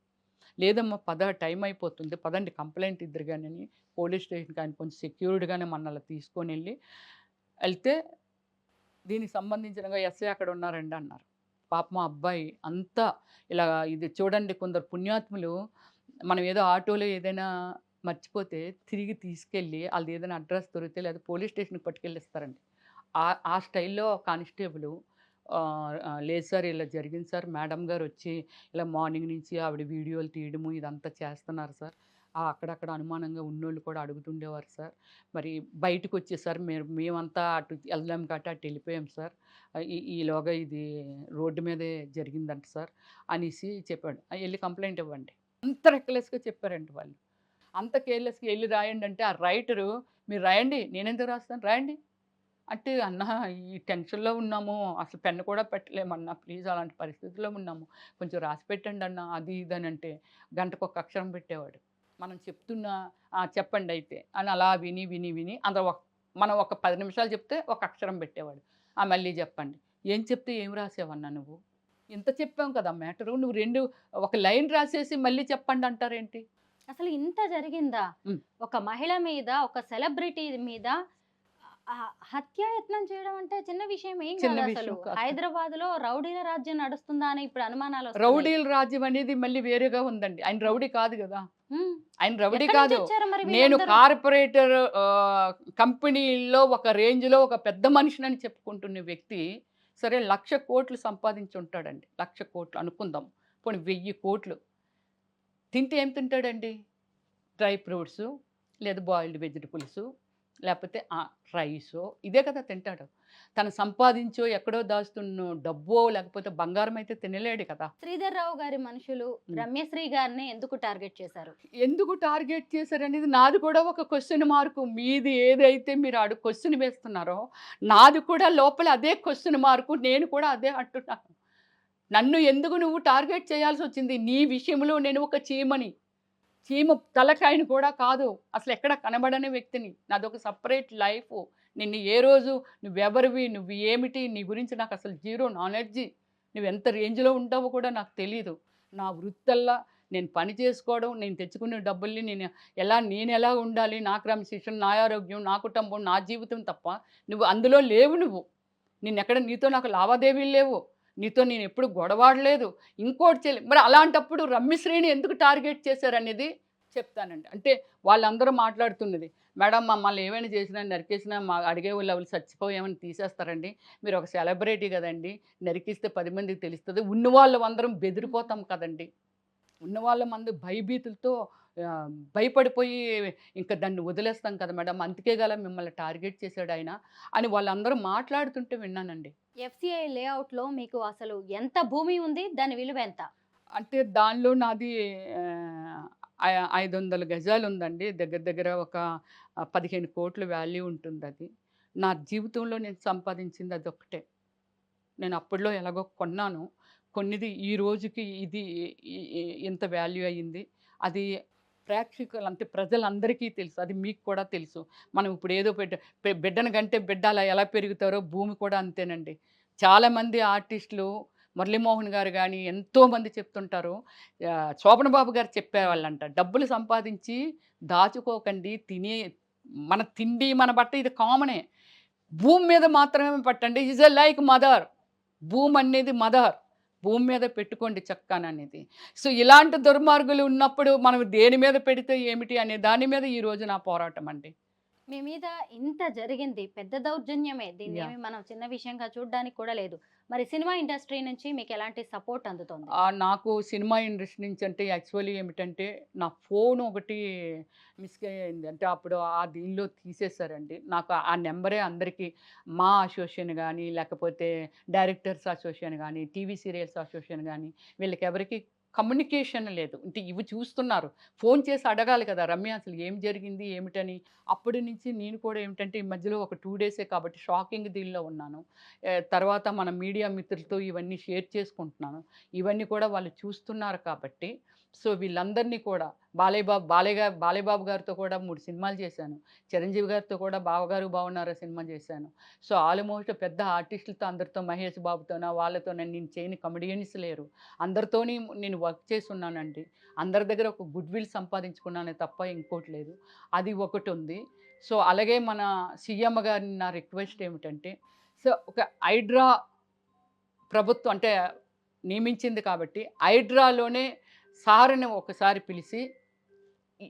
"లేదమ్మా పద టైం అయిపోతుంది. పదండి కంప్లెయింట్ ఇద్దురు గాని" అని పోలీస్ స్టేషన్‌కి ఆయన కొంచెం సెక్యూర్డ్‌గానే మనల్ని తీసుకొనెళ్ళి ఎళ్తే, "దీనికి సంబంధించినగా ఎస్ఐ అక్కడ ఉన్నారండి" అన్నారు. పాపం ఆ అబ్బాయి అంతా ఇలా ఇది చూడండి, కొందరు పుణ్యాత్ములు మనం ఏదో ఆటోలో ఏదైనా మర్చిపోతే తిరిగి తీసుకెళ్ళి ఆళ్ళదేదైనా అడ్రెస్ దొరికితే లేదా పోలీస్ స్టేషన్‌కి పట్టుకెళ్ళిస్తారండి. ఆ స్టైల్‌లో కానిస్టేబులు లేదు సార్ ఇలా జరిగింది సార్. మేడం గారొచ్చి ఇలా మార్నింగ్ నుంచి ఆవిడ వీడియోలు తీయడము ఇదంతా చేస్తున్నారు సార్. అక్కడక్కడ అనుమానంగా ఉన్నోళ్ళు కూడా అడుగుతుండేవారు సార్. మరి బయటకొచ్చేసారు. మేమంతా అటు ఎళ్ళలేం కాబట్టి అటెళ్ళిపోయాం సార్. ఈలోగా ఇది రోడ్డు మీదే జరిగిందంట సార్" అనేసి చెప్పాడు. "ఎళ్లి కంప్లెయింట్ ఇవ్వండి." అంత రెక్లెస్‌గా చెప్పారండి వాళ్ళు. అంత కేర్‌లెస్‌గా ఎళ్లి రాయండంటే, ఆ రైటరు "మీరు రాయండి. నేనెందుకు రాస్తాను రాయండి." అంటే, "అన్నా ఈ టెన్షన్‌లో ఉన్నాము. అసలు పెన్ను కూడా పెట్టలేమన్నా. ప్లీజ్ అలాంటి పరిస్థితిలో ఉన్నాము. కొంచెం రాసి పెట్టండన్నా" అది ఇది అనంటే గంటకొక అక్షరం పెట్టేవాడు. మనం చెప్తున్నా చెప్పండయితే అని అలా విని, విని, విని అందులో మనం ఒక 10 నిమిషాలు చెప్తే ఒక అక్షరం పెట్టేవాడు. మళ్ళీ చెప్పండి. "ఏం చెప్తే ఏం రాసావన్నా నువ్వు? ఇంత చెప్పాం కదా మ్యాటరు. నువ్వు ఒక లైన్ రాసేసి మళ్ళీ చెప్పండంటారేంటి?" అసలు ఇంత జరిగిందా? హ్మ్. ఒక మహిళ మీద, ఒక సెలబ్రిటీ మీద హత్యాయత్నం చేయడం అంటే చిన్న విషయం ఏం చిన్న కాదసలు. విషయం కాదు. హైదరాబాద్‌లో రౌడీల రాజ్యం నడుస్తుందా అని ఇప్పుడు అనుమానాలొస్తున్నాయి. రౌడీల రాజ్యం అనేది మళ్ళీ వేరేగా ఉందండి. ఆయన రౌడీ కాదు గదా! హ్మ్. ఆయన రౌడీ ఎక్కడి కాదు. నుంచొచ్చారు మరి నేను వీళ్ళందరూ? కార్పొరేటర్ కంపెనీల్లో ఒక రేంజ్‌లో ఒక పెద్ద మనిషినని చెప్పుకుంటున్న వ్యక్తి, సరే 1,00,00,000,00,000 సంపాదించుంటాడండి. 1,00,00,000,00,000 అనుకుందాం. పోనీ 1,000,00,00,000 తింటే ఏం తింటాడండి? డ్రై ఫ్రూట్సు, లేదా బాయిల్డ్ వెజిటబుల్సు, లేపోతే రైసో ఇదే కదా తింటాడు. తను సంపాదించో, ఎక్కడో దాస్తున్నో డబ్బో, లేకపోతే బంగారం అయితే తినలేడు కదా! శ్రీధర్ రావు గారి మనుషులు హ్మ్. రమ్యశ్రీ గారిని ఎందుకు టార్గెట్ చేశారు? ఎందుకు టార్గెట్ చేశారనేది నాది కూడా ఒక క్వెషన్ మార్కు. మీది ఏదైతే మీరు క్వెషన్ వేస్తున్నారో, నాది కూడా లోపల అదే క్వెషన్ మార్కు. నేను కూడా అదే అంటున్నాను. నన్ను ఎందుకు నువ్వు టార్గెట్ చేయాల్సొచ్చింది? నీ విషయంలో నేను ఒక చీమని. చీమ తలకాయని కూడా కాదు. అసలెక్కడ కనబడని వ్యక్తిని. నాదొక సెపరేట్ లైఫు. నిన్ను ఏ రోజు నువ్వెవరివి? నువ్వు ఏమిటి? నీ గురించి నాకసలు జీరో నాలెడ్జి. నువ్వెంత రేంజ్‌లో ఉంటావో కూడా నాకు తెలీదు. నా వృత్తల్లా నేను పని చేసుకోవడం, నేను తెచ్చుకునే డబ్బుల్ని నేనెలా ఉండాలి? నా క్రమశిక్షణ, నా ఆరోగ్యం, నా కుటుంబం, నా జీవితం తప్ప నువ్వు అందులో లేవు నువ్వు. నీతో నాకు లావాదేవీలు లేవు. నీతో నేనెప్పుడు గొడవాడలేదు. ఇంకోటి మరి అలాంటప్పుడు రమ్యశ్రీని ఎందుకు టార్గెట్ చేశారనేది చెప్తానండి. అంటే వాళ్ళందరూ మాట్లాడుతున్నది, "మేడం మమ్మల్ని ఏమైనా చేసినా, నరికేసినా అడిగేవాళ్ళు ఎవరు చచ్చిపోయామని తీసేస్తారండి. మీరు ఒక సెలబ్రిటీ గదండీ! నరికిస్తే 10 మందికి తెలుస్తది. ఉన్నవాళ్ళమందరం బెదిరిపోతాం కదండీ! ఉన్నవాళ్ళమందు భయభీతులతో భయపడిపోయి ఇంక దాన్ని వదిలేస్తాం కదా మేడం! అందుకే గల మిమ్మల్ని టార్గెట్ చేశాడాయన" అని వాళ్ళందరూ మాట్లాడుతుంటే విన్నానండి. ఎఫ్‌సిఐ లేఅవుట్‌లో మీకు అసలు ఎంత భూమి ఉంది? దాని విలువ ఎంత? అంటే దానిలో నాది 500 గజాలుందండి. దగ్గర దగ్గర ఒక 15 కోట్ల వాల్యూ ఉంటుంది అది. నా జీవితంలో నేను సంపాదించింది అదొక్కటే. నేను అప్పట్లో ఎలాగో కొన్నాను. కొన్నిది ఈ రోజుకి ఇది ఇ ఇ ఇంత వాల్యూ అయ్యింది. అది ప్రేక్షకులు అంటే ప్రజలందరికీ తెలుసు. అది మీకు కూడా తెలుసు. మనం ఇప్పుడు ఏదో బిడ్డను కంటే బిడ్డ అలా ఎలా పెరుగుతారో భూమి కూడా అంతేనండి. చాలామంది ఆర్టిస్టులు మురళీమోహన్ గారు గాని ఎంతోమంది చెప్తుంటారు. శోభన్ బాబు గారు చెప్పేవాళ్ళంట. డబ్బులు సంపాదించి దాచుకోకండి. మన తిండి, మన బట్ట ఇది కామనే. భూమి మీద మాత్రమే పట్టండి. Is a like mother. భూమి అనేది మదర్. భూమి మీద పెట్టుకోండి చక్కాననేది. సో, ఇలాంటి దుర్మార్గులు ఉన్నప్పుడు మనం దేని మీద పెడితే ఏమిటి అనే దాని మీద ఈరోజు నా పోరాటం అండి. మీ మీద ఇంత జరిగింది. పెద్ద దౌర్జన్యమే. దీన్నేమి యాహ్! మనం చిన్న విషయంగా చూడ్డానికి కూడా లేదు. మరి సినిమా ఇండస్ట్రీ నుంచి మీకెలాంటి సపోర్ట్ అందుతోంది? నాకు సినిమా ఇండస్ట్రీ నుంచి అంటే యాక్చువల్లీ ఏమిటంటే, నా ఫోన్ ఒకటి అయింది. అంటే అప్పుడు దీనిలో తీసేశారండి. నాకు ఆ నంబరే అందరికీ మా అసోసియేషన్ గానీ, లేకపోతే డైరెక్టర్స్ అసోసియేషన్ గానీ, టీవీ సీరియల్స్ అసోసియేషన్ గానీ, వీళ్ళకెవరికీ కమ్యూనికేషన్ లేదు. అంటే ఇవి చూస్తున్నారు. ఫోన్ చేసి అడగాలి కదా! రమ్య అసలు ఏం జరిగింది? ఏమిటని. అప్పటి నుంచి నేను కూడా ఏమిటంటే, ఈ మధ్యలో ఒక 2 డేసే కాబట్టి షాకింగ్ దీనిలో ఉన్నాను. తర్వాత మన మీడియా మిత్రులతో ఇవన్నీ షేర్ చేసుకుంటున్నాను. ఇవన్నీ కూడా వాళ్ళు చూస్తున్నారు కాబట్టి, సో, వీళ్ళందరినీ కూడా బాలయ్య బాబు గారితో కూడా 3 సినిమాలు చేశాను. చిరంజీవి గారితో కూడా 'బావగారు బాగున్నారా' సినిమా చేశాను. సో, ఆల్మోస్ట్ పెద్ద ఆర్టిస్టులతో అందరితో మహేష్ బాబుతోనా, వాళ్ళతోనా నేను చేయని కమెడియన్స్ లేరు. అందరితోని నేను వర్క్ చేసున్నానండి. అందరి దగ్గర ఒక గుడ్ విల్ సంపాదించుకున్నానే తప్ప ఇంకోటి లేదు. అది ఒకటుంది. సో, అలాగే మన సీఎం గారిని నా రిక్వెస్ట్ ఏమిటంటే, సో, ఒక హైడ్రా ప్రభుత్వం అంటే నియమించింది కాబట్టి, హైడ్రాలోనే సార్‌ని ఒకసారి పిలిచి ఈ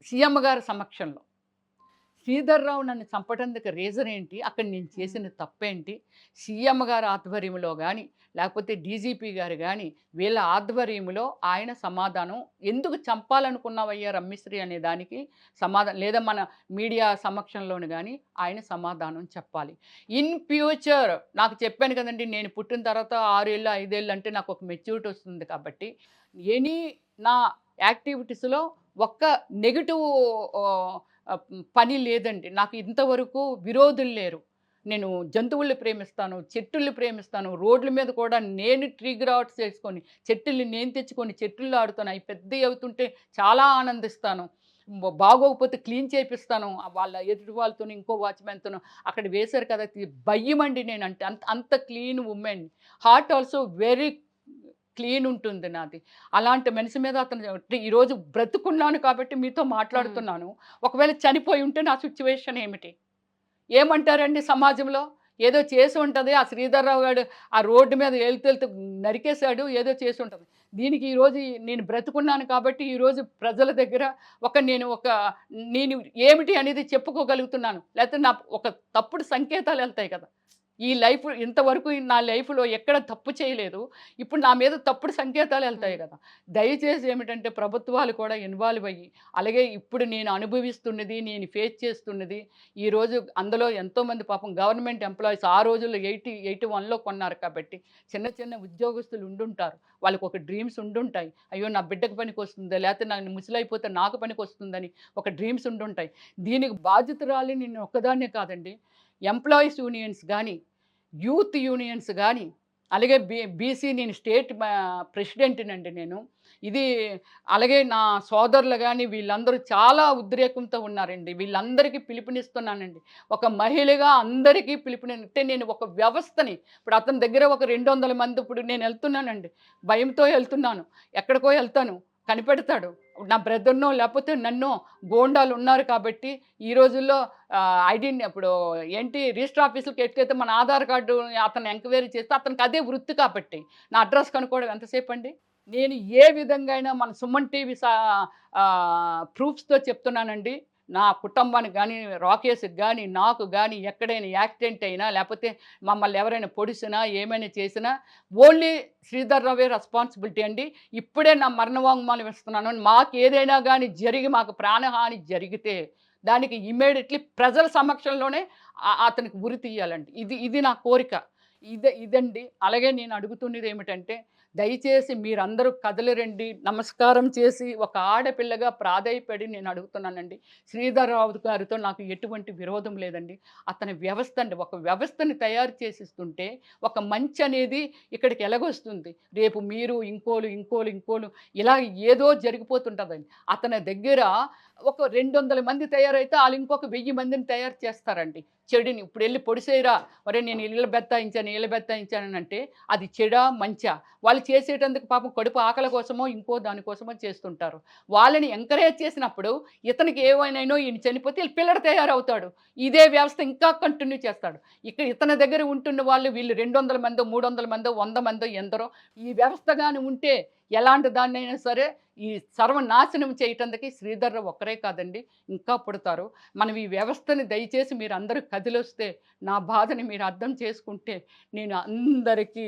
సీఎం గారి సమక్షంలో, శ్రీధర్‌రావు నన్ను చంపటానికి రీజన్ ఏంటి? అక్కడ నేను చేసిన తప్పేంటి? సీఎం గారి ఆధ్వర్యంలో గాని, లేకపోతే డీజీపీ గారు గాని, వీళ్ళ ఆధ్వర్యంలో ఆయన సమాధానం ఎందుకు చంపాలనుకున్నావయ్యా రమ్యశ్రీ అనే దానికి లేదా మన మీడియా సమక్షంలోను గాని ఆయన సమాధానం చెప్పాలి. ఇన్ ఫ్యూచర్ నాకు చెప్పాను కదండీ! నేను పుట్టిన తర్వాత 6 ఏళ్ళు, 5 ఏళ్ళు అంటే నాకు ఒక మెచ్యూరిటీ వస్తుంది కాబట్టి, ఎనీ నా యాక్టివిటీస్‌లో ఒక్క నెగెటివ్ ఆహ్, పని లేదండి. నాకు ఇంతవరకు విరోధులు లేరు. నేను జంతువుల్ని ప్రేమిస్తాను, చెట్టుల్ని ప్రేమిస్తాను. రోడ్ల మీద కూడా నేను ట్రీ గ్రాట్స్ చేసుకొని, చెట్టుల్ని నేను తెచ్చుకొని చెట్టుల్లో ఆడుతాను. అవి పెద్దయి అవుతుంటే చాలా ఆనందిస్తాను. బాగోకపోతే క్లీన్ చేపిస్తాను. వాళ్ళ ఎదుటి వాళ్ళతోని, ఇంకో వాచ్‌మెన్‌తోనో అక్కడ వేశారు కదా! భయమండి నేనంటే. అంత అంత clean women. Heart also very clean ఉంటుంది నాది. అలాంటి మనిషి మీద అతను ఈరోజు బ్రతుకున్నాను కాబట్టి మీతో మాట్లాడుతున్నాను. ఒకవేళ చనిపోయి ఉంటే నా సిట్యుయేషన్ ఏమిటి? ఏమంటారండి సమాజంలో? ఏదో చేసి ఉంటది. ఆ శ్రీధర్‌రావు గాడు ఆ రోడ్డు మీద ఎళ్తూ నరికేసాడు. ఏదో చేసి ఉంటది. దీనికి ఈరోజు నేను బ్రతుకున్నాను కాబట్టి ఈరోజు ప్రజల దగ్గర నేను ఏమిటి అనేది చెప్పుకోగలుగుతున్నాను. లేకపోతే నా ఒక తప్పుడు సంకేతాలు ఎళ్తాయి కదా! ఈ లైఫ్ ఇంతవరకు నా లైఫ్‌లో ఎక్కడ తప్పు చేయలేదు. ఇప్పుడు నా మీద తప్పుడు సంకేతాలు ఎళ్తాయి కదా! దయచేసి ఏమిటంటే ప్రభుత్వాలు కూడా ఇన్వాల్వ్ అయ్యి, అలాగే ఇప్పుడు నేను అనుభవిస్తున్నది, నేను ఫేస్ చేస్తున్నది, ఈరోజు అందులో ఎంతోమంది పాపం గవర్నమెంట్ ఎంప్లాయీస్ ఆ రోజుల్లో 81లో కొన్నారు కాబట్టి చిన్న చిన్న ఉద్యోగస్తులు ఉండుంటారు. వాళ్ళకొక డ్రీమ్స్ ఉండుంటాయి. అయ్యో! నా బిడ్డకి పనికొస్తుందా? లేకపోతే నేను ముసలైపోతే నాకు పనికొస్తుందని ఒక డ్రీమ్స్ ఉండుంటాయి. దీనికి బాధ్యతురాలి నేను ఒక్కదాన్నే కాదండి. ఎంప్లాయీస్ యూనియన్స్ గానీ, యూత్ యూనియన్స్ గానీ, అలాగే బీసీ నేను స్టేట్ ప్రెసిడెంట్‌నండి నేను. ఇది అలాగే నా సోదరులు గానీ వీళ్ళందరూ చాలా ఉద్రేకంతో ఉన్నారండి. వీళ్ళందరికీ పిలుపునిస్తున్నానండి. ఒక మహిళగా అందరికీ అంటే నేను ఒక వ్యవస్థని ఇప్పుడు అతని దగ్గర ఒక 200 మంది ఇప్పుడు నేనెళ్తున్నానండి. భయంతో ఎళ్తున్నాను. ఎక్కడికో ఎళ్తాను. కనిపెడతాడు. నా బ్రదర్‌నో లేపోతే నన్నో గూండాలు ఉన్నారు కాబట్టి ఈ రోజుల్లో ఇప్పుడు రిజిస్టర్ ఆఫీస్‌లకి ఎట్లయితే మన ఆధార్ కార్డు అతను ఎంక్వైరీ చేస్తే అతనికి అదే వృత్తి కాబట్టి. నా అడ్రెస్ కనుక్కోవడం ఎంతసేపండి? నేను ఏ విధంగా అయినా మన సుమన్ టీవీ ప్రూఫ్స్‌తో చెప్తున్నానండి. నా కుటుంబానికి గానీ, రాకేష్‌కి గానీ, నాకు గానీ ఎక్కడైనా యాక్సిడెంట్ అయినా లేపోతే మమ్మల్ని ఎవరైనా పొడిసినా, ఏమైనా చేసినా ఓన్లీ శ్రీధర్ రావే రెస్పాన్సిబిలిటీ అండి. ఇప్పుడే నా మరణ వాంగ్మూలం ఇస్తున్నాను. మాకేదైనా గానీ మాకు ప్రాణహాని జరిగితే దానికి ఇమ్మీడియేట్‌లీ ప్రజల సమక్షంలోనే అతనికి ఉరి తీయాలండి. ఇది నా కోరిక. ఇదండి. అలాగే నేను అడుగుతున్నదేమిటంటే దయచేసి మీరందరూ కదలిరండి, నమస్కారం చేసి ఒక ఆడపిల్లగా ప్రాధేయపడి నేను అడుగుతున్నానండి. శ్రీధర్‌రావు గారితో నాకు ఎటువంటి విరోధం లేదండి. అతని వ్యవస్థ అండి, ఒక వ్యవస్థని తయారు చేసిస్తుంటే ఒక మంచి అనేది ఇక్కడికి ఎలాగొస్తుంది? రేపు మీరు ఇంకోలు ఇలా ఏదో జరిగిపోతుంటదండి. అతని దగ్గర ఒక 200 మంది తయారైతే ఆళ్ళు ఇంకొక 1000 మందిని తయారు చేస్తారండి. చెడుని ఇప్పుడెళ్ళి పొడిసేయరా! ఒరేయ్ నేను ఈళ్ళ బెత్తాయించానంటే అది చెడా? మంచా? వాళ్ళు చేసేటందుకు పాపం కడుపు ఆకలి కోసమో, ఇంకో దాని కోసమో చేస్తుంటారు. వాళ్ళని ఎంకరేజ్ చేసినప్పుడు ఇతనికి ఏమైనానో ఈయన చనిపోతే ఈళ్ళ పిల్లడు తయారవుతాడు. ఇదే వ్యవస్థ ఇంకా కంటిన్యూ చేస్తాడు. ఇక్కడ ఇతని దగ్గర ఉంటున్న వాళ్ళు వీళ్ళు 200 మందో, 300 మందో, 100 మందో ఎందరో ఈ వ్యవస్థ గాని ఉంటే ఎలాంటి దాన్నైనా సరే ఈ సర్వనాశనం చేయటానికి శ్రీధర్‌రావు ఒక్కరే కాదండి, ఇంకా పుడతారు. మనం ఈ వ్యవస్థని దయచేసి మీరందరూ కదిలొస్తే, నా బాధని మీరు అర్థం చేసుకుంటే, నేను అందరికీ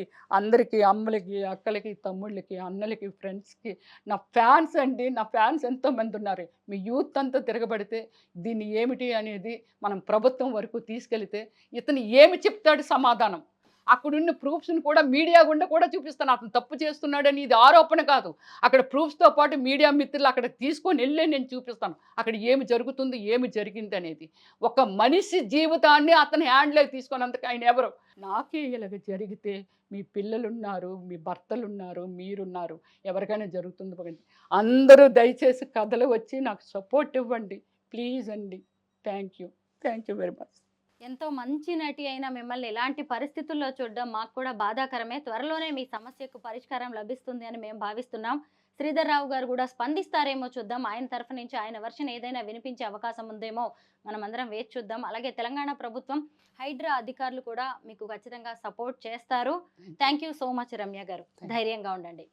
అమ్మలకి, అక్కలకి, తమ్ముళ్ళకి, అన్నలకి, ఫ్రెండ్స్‌కి, నా ఫ్యాన్స్ అండి. నా ఫ్యాన్స్ ఎంతోమందున్నారు. మీ యూత్ అంతా తిరగబడితే దీన్ని ఏమిటి అనేది మనం ప్రభుత్వం వరకు తీసుకెళితే ఇతను ఏమి చెప్తాడు సమాధానం? అక్కడున్న ప్రూఫ్స్‌ని కూడా మీడియా గుండా కూడా చూపిస్తాను. అతను తప్పు చేస్తున్నాడని ఇది ఆరోపణ కాదు. అక్కడ ప్రూఫ్స్‌తో పాటు మీడియా మిత్రులు అక్కడికి తీసుకొనెళ్ళే నేను చూపిస్తాను. అక్కడ ఏమి జరుగుతుంది, ఏమి జరిగిందనేది. ఒక మనిషి జీవితాన్ని అతని హ్యాండ్‌లోకి తీసుకున్నందుకు ఆయన ఎవరు? నాకే ఇలాగ జరిగితే మీ పిల్లలున్నారు, మీ భర్తలున్నారు, మీరున్నారు. ఎవరికైనా జరుగుతుంది పగండి. అందరూ దయచేసి కథలు వచ్చి నాకు సపోర్ట్ ఇవ్వండి. ప్లీజ్ అండి. Thank you. Thank you very much. ఎంతో మంచి నటి అయిన మిమ్మల్ని ఇలాంటి పరిస్థితుల్లో చూడడం మాకు కూడా బాధాకరమే. త్వరలోనే మీ సమస్యకు పరిష్కారం లభిస్తుంది అని మేము భావిస్తున్నాం. శ్రీధర్‌రావు గారు కూడా స్పందిస్తారేమో చూద్దాం. ఆయన తరఫు నుంచి ఆయన వెర్షన్ ఏదైనా వినిపించే అవకాశం ఉందేమో మనమందరం వేచి చూద్దాం. అలాగే తెలంగాణ ప్రభుత్వం, హైడ్రా అధికారులు కూడా మీకు ఖచ్చితంగా సపోర్ట్ చేస్తారు. Thank you so much Ramya గారు. ధైర్యంగా ఉండండి.